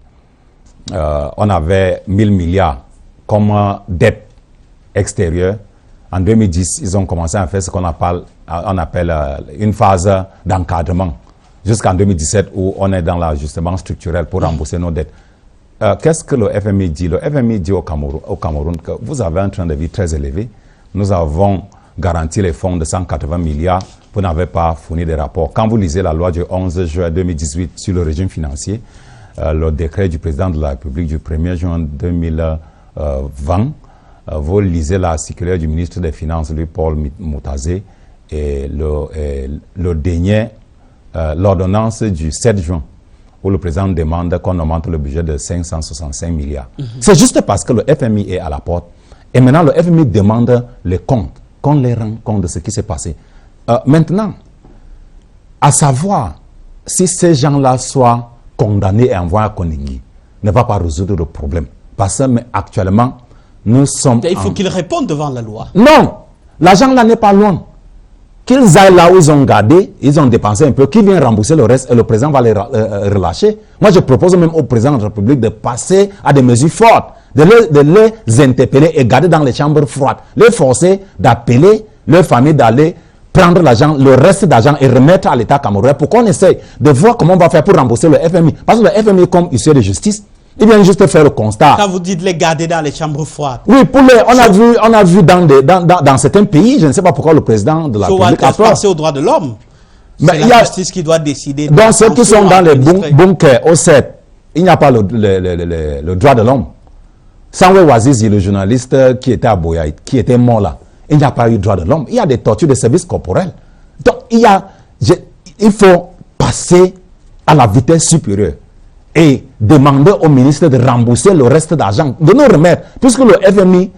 on avait 1000 milliards comme dette extérieure. En 2010, ils ont commencé à faire ce qu'on appelle une phase d'encadrement jusqu'en 2017 où on est dans l'ajustement structurel pour rembourser nos dettes. Qu'est-ce que le FMI dit? Le FMI dit au Cameroun que vous avez un train de vie très élevé. Nous avons garanti les fonds de 180 milliards. Vous n'avez pas fourni des rapports. Quand vous lisez la loi du 11 juin 2018 sur le régime financier, le décret du président de la République du 1er juin 2020, vous lisez la circulaire du ministre des Finances, Louis-Paul Moutazé, et le dernier, l'ordonnance du 7 juin, où le président demande qu'on augmente le budget de 565 milliards. C'est juste parce que le FMI est à la porte. Et maintenant, le FMI demande les comptes, qu'on les rende compte de ce qui s'est passé. Maintenant, à savoir si ces gens-là soient condamnés et envoyés à Koningui, ne va pas résoudre le problème. Parce que actuellement, nous sommes... Il faut qu'ils répondent devant la loi. Non, l'argent là n'est pas loin. Qu'ils aillent là où ils ont gardé, ils ont dépensé un peu, qu'ils viennent rembourser le reste et le président va les relâcher. Moi, je propose même au président de la République de passer à des mesures fortes, de les interpeller et garder dans les chambres froides, les forcer d'appeler leur famille d'aller prendre l'argent, le reste d'argent et remettre à l'État camerounais pour qu'on essaye de voir comment on va faire pour rembourser le FMI. Parce que le FMI, comme huissier de justice, il vient juste faire le constat. Quand vous dites les garder dans les chambres froides. Oui, on a vu dans certains pays, je ne sais pas pourquoi le président de la République a penser aux droits de l'homme. C'est la justice qui doit décider. Donc ceux qui sont dans les bunkers au 7, il n'y a pas le droit de l'homme. Sanwe Wazizi, le journaliste qui était à Boyaï, qui était mort là, il n'y a pas eu droit de l'homme. Il y a des tortures de services corporels. Donc il faut passer à la vitesse supérieure et demander au ministre de rembourser le reste d'argent, de nous remettre, puisque le FMI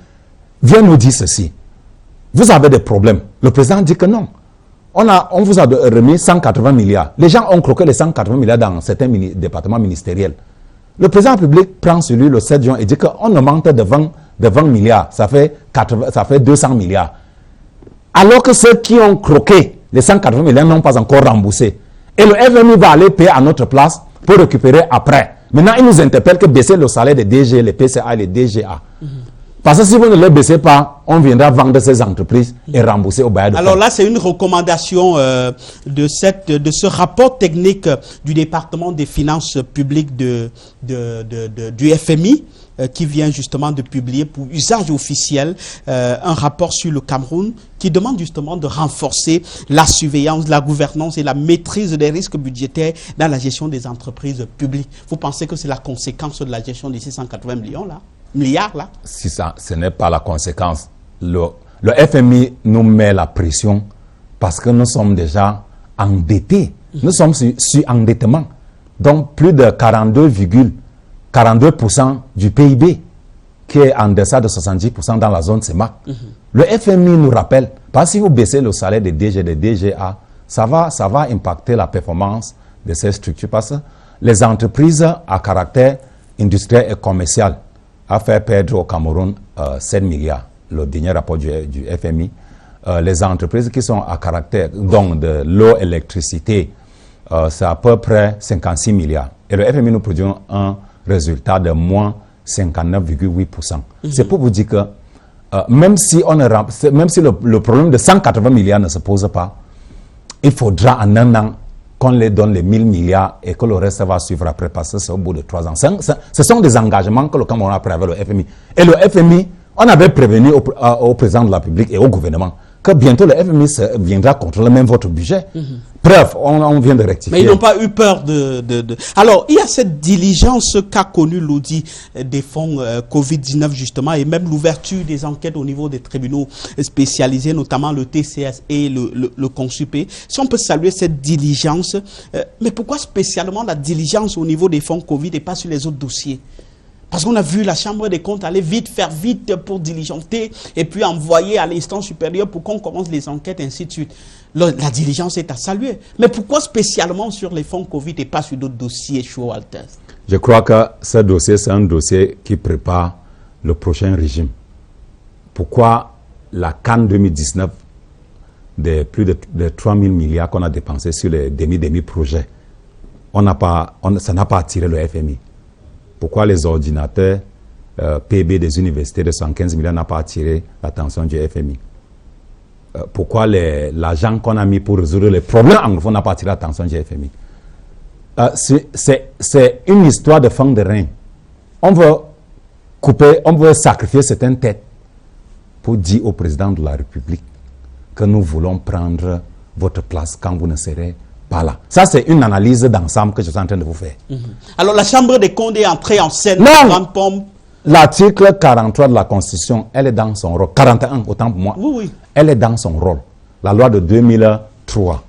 vient nous dire ceci. Vous avez des problèmes. Le président dit que non. On vous a remis 180 milliards. Les gens ont croqué les 180 milliards dans certains départements ministériels. Le président de la République prend celui le 7 juin et dit qu'on augmente de 20 milliards. Ça fait 200 milliards. Alors que ceux qui ont croqué les 180 milliards n'ont pas encore remboursé. Et le FMI va aller payer à notre place pour récupérer après. Maintenant, il nous interpelle que baisser le salaire des DG, les PCA et les DGA. Parce que si vous ne les baissez pas, on viendra vendre ces entreprises et rembourser au bailleur de fonds. Alors là, c'est une recommandation de ce rapport technique du département des finances publiques du FMI qui vient justement de publier pour usage officiel un rapport sur le Cameroun qui demande justement de renforcer la surveillance, la gouvernance et la maîtrise des risques budgétaires dans la gestion des entreprises publiques. Vous pensez que c'est la conséquence de la gestion des 680 milliards là? Si ça, ce n'est pas la conséquence. Le FMI nous met la pression parce que nous sommes déjà endettés. Nous sommes sur endettement. Donc plus de 42% du PIB qui est en deçà de 70% dans la zone CEMAC. Le FMI nous rappelle, parce que si vous baissez le salaire des DG, des DGA, ça va impacter la performance de ces structures parce que les entreprises à caractère industriel et commercial a fait perdre au Cameroun 7 milliards, le dernier rapport du FMI. Les entreprises qui sont à caractère, donc de l'eau, électricité, c'est à peu près 56 milliards. Et le FMI nous produit un résultat de moins 59,8%. C'est pour vous dire que même si le problème de 180 milliards ne se pose pas, il faudra en un an qu'on les donne les 1000 milliards et que le reste va suivre après, parce que c'est au bout de 3 ans. Ce sont des engagements que le Cameroun a pris avec le FMI. Et le FMI, on avait prévenu au président de la République et au gouvernement que bientôt le FMI viendra contrôler même votre budget. Preuve, on vient de rectifier. Mais ils n'ont pas eu peur Alors, il y a cette diligence qu'a connue l'audit des fonds Covid-19 justement, et même l'ouverture des enquêtes au niveau des tribunaux spécialisés, notamment le TCS et le Consupé. Si on peut saluer cette diligence, mais pourquoi spécialement la diligence au niveau des fonds Covid et pas sur les autres dossiers? Parce qu'on a vu la Chambre des comptes aller faire vite pour diligenter et puis envoyer à l'instance supérieure pour qu'on commence les enquêtes, ainsi de suite. La diligence est à saluer. Mais pourquoi spécialement sur les fonds Covid et pas sur d'autres dossiers chauds, Walter? Je crois que ce dossier, c'est un dossier qui prépare le prochain régime. Pourquoi la CAN 2019, de plus de 3 000 milliards qu'on a dépensés sur les demi-projets, ça n'a pas attiré le FMI? Pourquoi les ordinateurs PB des universités de 115 millions n'a pas attiré l'attention du FMI? Pourquoi l'argent qu'on a mis pour résoudre les problèmes anglophones n'a pas attiré l'attention du FMI? C'est une histoire de fond de rein. On veut sacrifier certaines têtes pour dire au président de la République que nous voulons prendre votre place quand vous ne serez pas là. Ça, c'est une analyse d'ensemble que je suis en train de vous faire. Alors, la Chambre des comptes est entrée en scène. Non, l'article 43 de la Constitution, elle est dans son rôle. 41, autant pour moi. Oui. Elle est dans son rôle. La loi de 2003,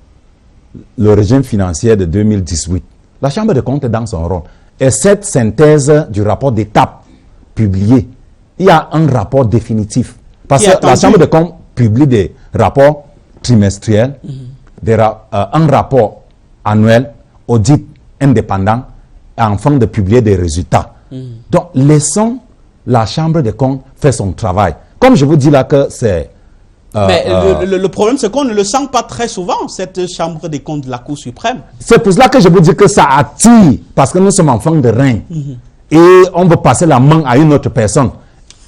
le régime financier de 2018. La Chambre des comptes est dans son rôle. Et cette synthèse du rapport d'étape publié, il y a un rapport définitif. Parce que la Chambre des comptes publie des rapports trimestriels, un rapport annuel, audit indépendant, afin de publier des résultats. Donc, laissons la Chambre des comptes faire son travail. Comme je vous dis là que c'est... Mais le problème, c'est qu'on ne le sent pas très souvent, cette Chambre des comptes de la Cour suprême. C'est pour cela que je vous dis que ça attire, parce que nous sommes en fin de règne. Et on veut passer la main à une autre personne.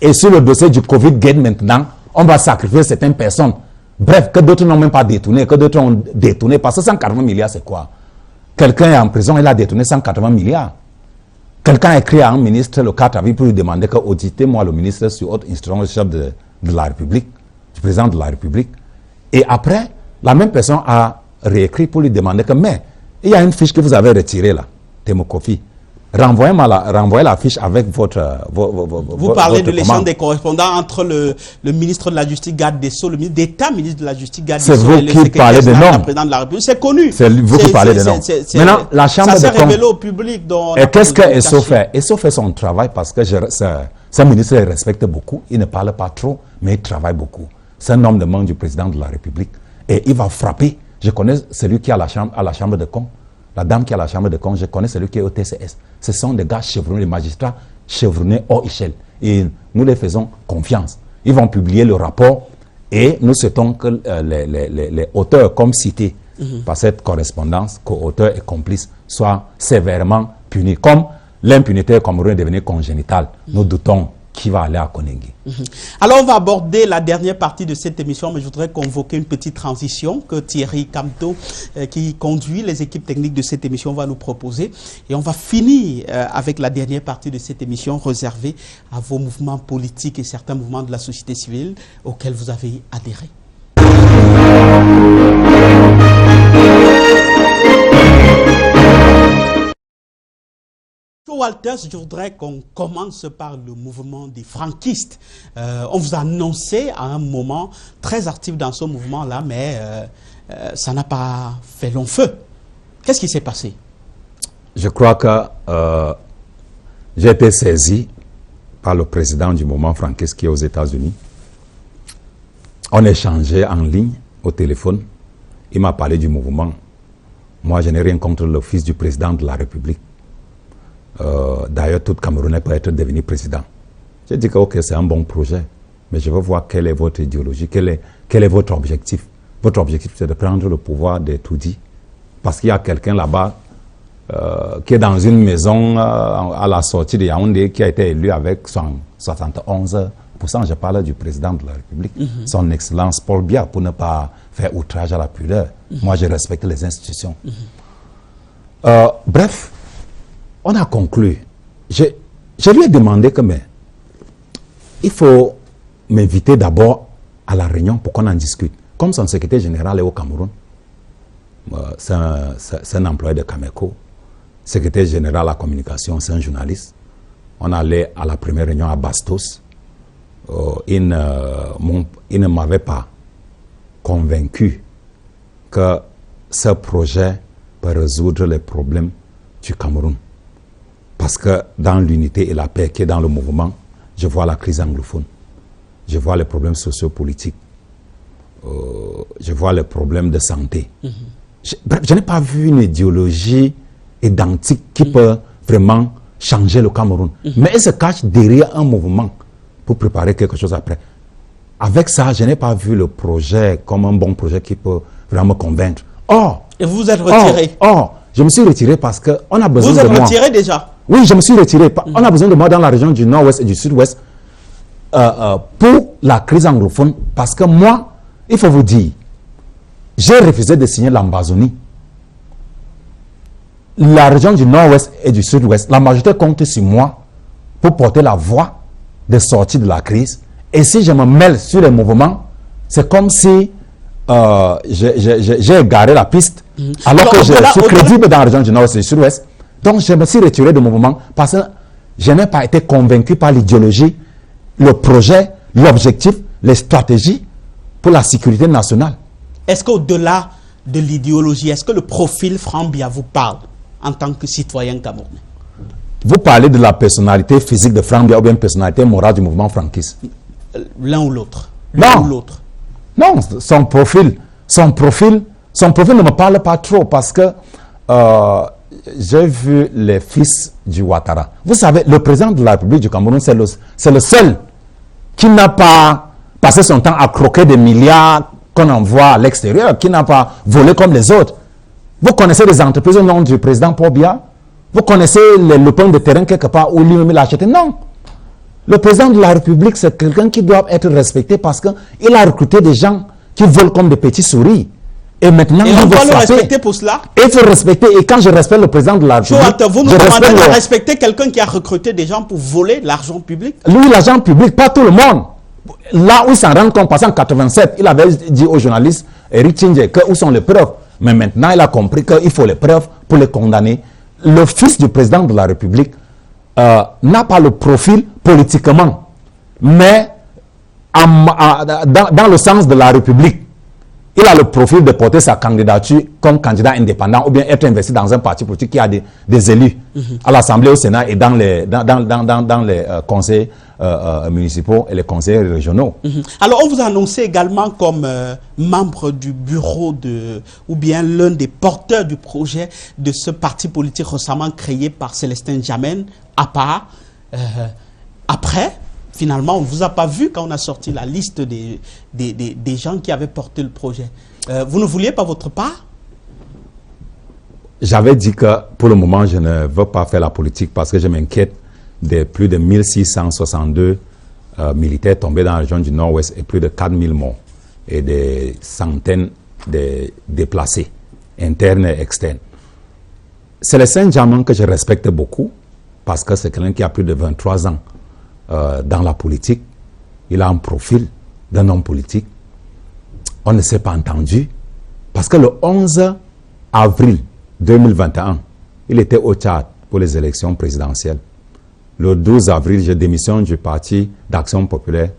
Et sur le dossier du Covid-Gate maintenant, on va sacrifier certaines personnes. Bref, que d'autres n'ont même pas détourné, que d'autres ont détourné. Parce que 180 milliards, c'est quoi? Quelqu'un est en prison, il a détourné 180 milliards. Quelqu'un a écrit à un ministre le 4 avril pour lui demander que auditez-moi le ministre sur autre instruction du chef de la République, du président de la République. Et après, la même personne a réécrit pour lui demander que, mais, il y a une fiche que vous avez retirée là, Temokofi. Renvoyez la fiche avec votre... Vous parlez de l'échange des correspondants entre le ministre de la Justice, garde des Sceaux, le ministre d'État, ministre de la Justice, garde des Sceaux, et le secrétaire général, président de la République. C'est connu. C'est vous qui parlez des noms. Maintenant, la Chambre ça s'est révélé au public. Et qu'est-ce qu'ESSO fait? ESSO fait son travail parce que ce ministre le respecte beaucoup. Il ne parle pas trop, mais il travaille beaucoup. C'est un homme de main du président de la République. Et il va frapper. Je connais celui qui est à la Chambre de comptes. La dame qui est à la Chambre de comptes, je connais celui qui est au TCS. Ce sont des gars chevronnés, des magistrats chevronnés hors échelle. Et nous les faisons confiance. Ils vont publier le rapport et nous souhaitons que les auteurs, comme cités par cette correspondance, co-auteurs et complices, soient sévèrement punis. Comme l'impunité au Cameroun est devenue congénitale, nous doutons qui va aller à Koningui. Alors, on va aborder la dernière partie de cette émission, mais je voudrais convoquer une petite transition que Thierry Camteau, qui conduit les équipes techniques de cette émission, va nous proposer. Et on va finir avec la dernière partie de cette émission réservée à vos mouvements politiques et certains mouvements de la société civile auxquels vous avez adhéré. Walters, je voudrais qu'on commence par le mouvement des franquistes. On vous a annoncé à un moment très actif dans ce mouvement-là, mais ça n'a pas fait long feu. Qu'est-ce qui s'est passé? Je crois que j'ai été saisi par le président du mouvement franquiste qui est aux États-Unis. On échangeait en ligne au téléphone. Il m'a parlé du mouvement. Moi, je n'ai rien contre le fils du président de la République. D'ailleurs, tout Camerounais peut être devenu président. J'ai dit que ok, c'est un bon projet, mais je veux voir quelle est votre idéologie, quel est votre objectif. Votre objectif, c'est de prendre le pouvoir des Toudi, parce qu'il y a quelqu'un là-bas qui est dans une maison à la sortie de Yaoundé, qui a été élu avec 71%. Je parle du président de la République, son Excellence Paul Biya, pour ne pas faire outrage à la pudeur. Moi, je respecte les institutions. Bref, on a conclu. Je lui ai demandé que, mais, il faut m'inviter d'abord à la réunion pour qu'on en discute. Comme son secrétaire général est au Cameroun, c'est un employé de Cameco, secrétaire général à la communication, c'est un journaliste. On allait à la première réunion à Bastos. Il ne m'avait pas convaincu que ce projet peut résoudre les problèmes du Cameroun. Parce que dans l'unité et la paix qui est dans le mouvement, je vois la crise anglophone, je vois les problèmes sociopolitiques, je vois les problèmes de santé. Je n'ai pas vu une idéologie identique qui peut vraiment changer le Cameroun. Mais elle se cache derrière un mouvement pour préparer quelque chose après. Avec ça, je n'ai pas vu le projet comme un bon projet qui peut vraiment convaincre. Et vous vous êtes retiré? Je me suis retiré parce qu'on a besoin de moi. Vous êtes retiré déjà? Oui, je me suis retiré. On a besoin de moi dans la région du nord-ouest et du sud-ouest pour la crise anglophone. Parce que moi, il faut vous dire, j'ai refusé de signer l'Ambazonie. La région du nord-ouest et du sud-ouest, la majorité compte sur moi pour porter la voix de sortie de la crise. Et si je me mêle sur les mouvements, c'est comme si j'ai égaré la piste, alors que je suis crédible dans la région du nord-ouest et du sud-ouest. Donc je me suis retiré du mouvement parce que je n'ai pas été convaincu par l'idéologie, le projet, l'objectif, les stratégies pour la sécurité nationale. Est-ce qu'au-delà de l'idéologie, est-ce que le profil Franck Biya vous parle en tant que citoyen camerounais? Vous parlez de la personnalité physique de Franck Biya ou bien personnalité morale du mouvement franquiste? L'un ou l'autre. Non, son profil ne me parle pas trop parce que j'ai vu les fils du Ouattara. Vous savez, le président de la République du Cameroun, c'est le seul qui n'a pas passé son temps à croquer des milliards qu'on envoie à l'extérieur, qui n'a pas volé comme les autres. Vous connaissez des entreprises au nom du président Paul Biya? Vous connaissez le point de terrain quelque part où lui-même l'a acheté? Non. Le président de la République, c'est quelqu'un qui doit être respecté parce qu'il a recruté des gens qui volent comme des petits souris. Et maintenant, on doit le respecter pour cela. Il faut respecter. Et quand je respecte le président de la République, vous nous demandez de respecter quelqu'un qui a recruté des gens pour voler l'argent public? Lui, l'argent public, pas tout le monde. Là où il s'en rend compte, parce qu'en 87, il avait dit aux journalistes, Eric Tchindje, où sont les preuves? Mais maintenant, il a compris qu'il faut les preuves pour les condamner. Le fils du président de la République n'a pas le profil politiquement, mais dans le sens de la République. Il a le profil de porter sa candidature comme candidat indépendant ou bien être investi dans un parti politique qui a des élus à l'Assemblée, au Sénat et dans les conseils municipaux et les conseils régionaux. Alors, on vous a annoncé également comme membre du bureau ou bien l'un des porteurs du projet de ce parti politique récemment créé par Célestin Djamène, APA. Après, finalement, on ne vous a pas vu quand on a sorti la liste des gens qui avaient porté le projet. Vous ne vouliez pas votre part? J'avais dit que pour le moment, je ne veux pas faire la politique parce que je m'inquiète des plus de 1662 militaires tombés dans la région du Nord-Ouest et plus de 4000 morts et des centaines de déplacés, internes et externes. Célestin Djamang, que je respecte beaucoup, parce que c'est quelqu'un qui a plus de 23 ans dans la politique. Il a un profil d'un homme politique. On ne s'est pas entendu, parce que le 11 avril 2021, il était au Tchad pour les élections présidentielles. Le 12 avril, je démissionne du parti d'Action Populaire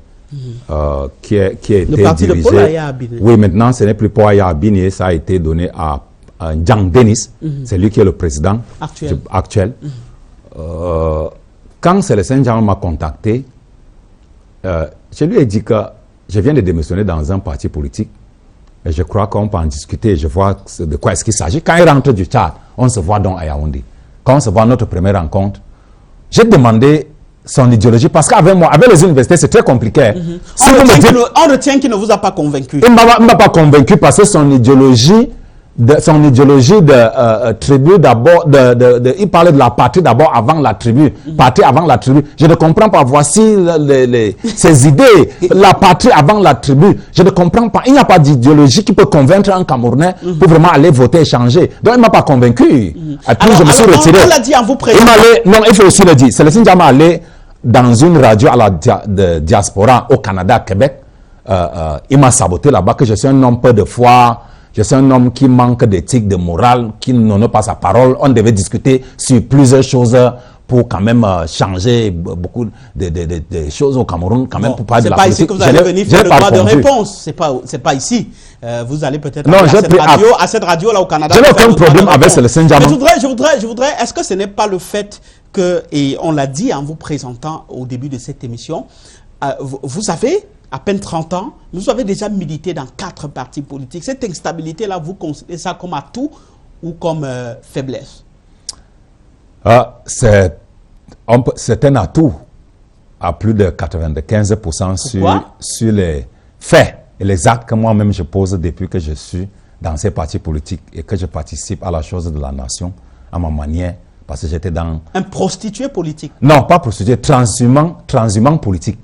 qui a été le parti dirigé. de Paul Aya Abine. Oui, maintenant, ce n'est plus Paul Aya Abine, ça a été donné à Djang Denis, c'est lui qui est le président actuel. Quand Célestin Djamang m'a contacté, je lui ai dit que je viens de démissionner dans un parti politique et je crois qu'on peut en discuter, je vois de quoi est-ce qu'il s'agit. Quand il rentre du Tchad, on se voit donc à Yaoundé. Quand on se voit à notre première rencontre, j'ai demandé son idéologie parce qu'avec moi, avec les universités, c'est très compliqué. On retient qu'il ne vous a pas convaincu. Il ne m'a pas convaincu parce que son idéologie de tribu d'abord, il parlait de la patrie d'abord avant la tribu, patrie avant la tribu. Je ne comprends pas. Voici ces idées, la patrie avant la tribu. Je ne comprends pas. Il n'y a pas d'idéologie qui peut convaincre un Camerounais pour vraiment aller voter et changer. Donc il ne m'a pas convaincu. Et puis je me suis retiré. On l'a dit en vous présentant. Non, il faut aussi le dire. Célestin Djamang allait dans une radio à la diaspora au Canada, Québec. Il m'a saboté là-bas que je suis un homme peu de foi. Je suis un homme qui manque d'éthique, de morale, qui n'honore pas sa parole. On devait discuter sur plusieurs choses pour quand même changer beaucoup de choses au Cameroun, quand même pour parler de la politique. C'est pas ici que vous allez venir faire le droit de réponse. C'est pas ici. Vous allez peut-être à cette radio là au Canada. Je n'ai aucun problème avec Célestin Djamang. Je voudrais, est-ce que ce n'est pas le fait que, et on l'a dit en vous présentant au début de cette émission, vous avez à peine 30 ans, vous avez déjà milité dans 4 partis politiques. Cette instabilité-là, vous considérez ça comme atout ou comme faiblesse? C'est un atout à plus de 95% sur les faits et les actes que moi-même je pose depuis que je suis dans ces partis politiques et que je participe à la chose de la nation, à ma manière. Parce que j'étais dans... Un prostitué politique? Non, pas prostitué, transhumant politique.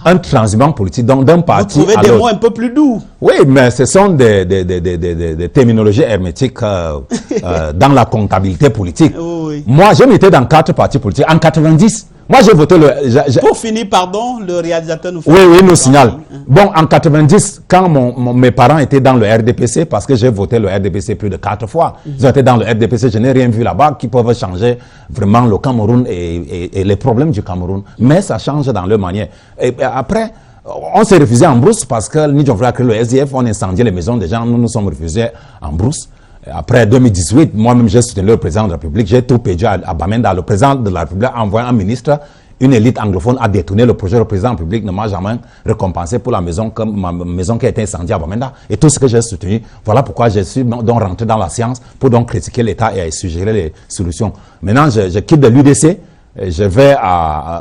Un transhumant politique, donc d'un parti vous trouvez des mots un peu plus doux? Oui, mais ce sont des terminologies hermétiques dans la comptabilité politique. Oui. Moi, j'ai milité dans 4 partis politiques. En 90, moi j'ai voté le... Pour finir, pardon, le réalisateur nous fait... Oui, il nous signale. Bon, en 90, quand mes parents étaient dans le RDPC, parce que j'ai voté le RDPC plus de 4 fois, ils étaient dans le RDPC, je n'ai rien vu là-bas qui peuvent changer vraiment le Cameroun et les problèmes du Cameroun. Mais ça change dans leur manière. Et après, on s'est refusé en brousse parce que nous avons créé le SDF, on incendiait les maisons des gens, nous nous sommes refusés en brousse. Après 2018, moi-même j'ai soutenu le président de la République, j'ai tout payé à Bamenda. Le président de la République a envoyé un ministre, une élite anglophone a détourné le projet. Le président de la République ne m'a jamais récompensé pour la maison, comme ma maison qui a été incendiée à Bamenda. Et tout ce que j'ai soutenu, voilà pourquoi je suis donc rentré dans la science pour donc critiquer l'État et suggérer les solutions. Maintenant, je quitte de l'UDC, je vais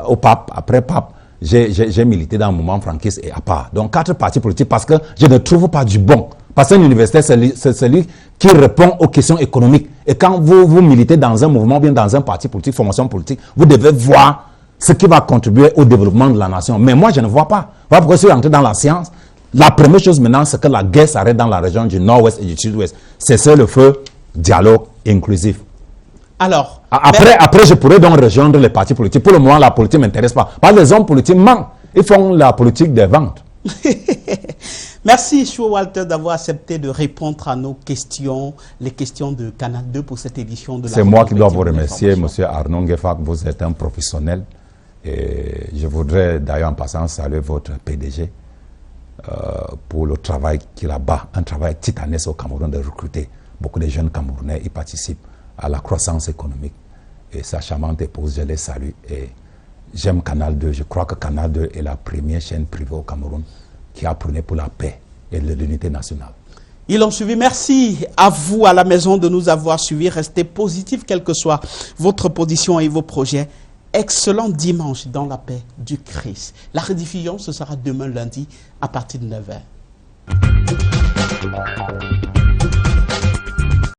au PAP, après PAP. J'ai milité dans le mouvement franquiste et à part. Donc 4 partis politiques parce que je ne trouve pas du bon. Parce qu'une université, c'est celui qui répond aux questions économiques. Et quand vous militez dans un mouvement, bien dans un parti politique, formation politique, vous devez voir ce qui va contribuer au développement de la nation. Mais moi, je ne vois pas. Voilà pourquoi je suis rentré dans la science. La première chose maintenant, c'est que la guerre s'arrête dans la région du Nord-Ouest et du Sud-Ouest. C'est le feu, dialogue inclusif. Alors, après, je pourrais donc rejoindre les partis politiques. Pour le moment, la politique ne m'intéresse pas. Parce que les hommes politiques mentent. Ils font la politique des ventes. Merci, Chou Walter, d'avoir accepté de répondre à nos questions, les questions de Canal 2 pour cette édition de la... C'est moi qui dois vous remercier, M. Arnaud Ngefak. Vous êtes un professionnel. Et je voudrais d'ailleurs en passant saluer votre PDG pour le travail qu'il a bas, un travail titanesque au Cameroun de recruter beaucoup de jeunes Camerounais. Ils participent à la croissance économique. Et sa charmante épouse, je les salue. Et j'aime Canal 2. Je crois que Canal 2 est la première chaîne privée au Cameroun qui a prôné pour la paix et l'unité nationale. Ils l'ont suivi. Merci à vous, à la maison, de nous avoir suivis. Restez positifs, quelle que soit votre position et vos projets. Excellent dimanche dans la paix du Christ. La rediffusion, ce sera demain lundi à partir de 9h.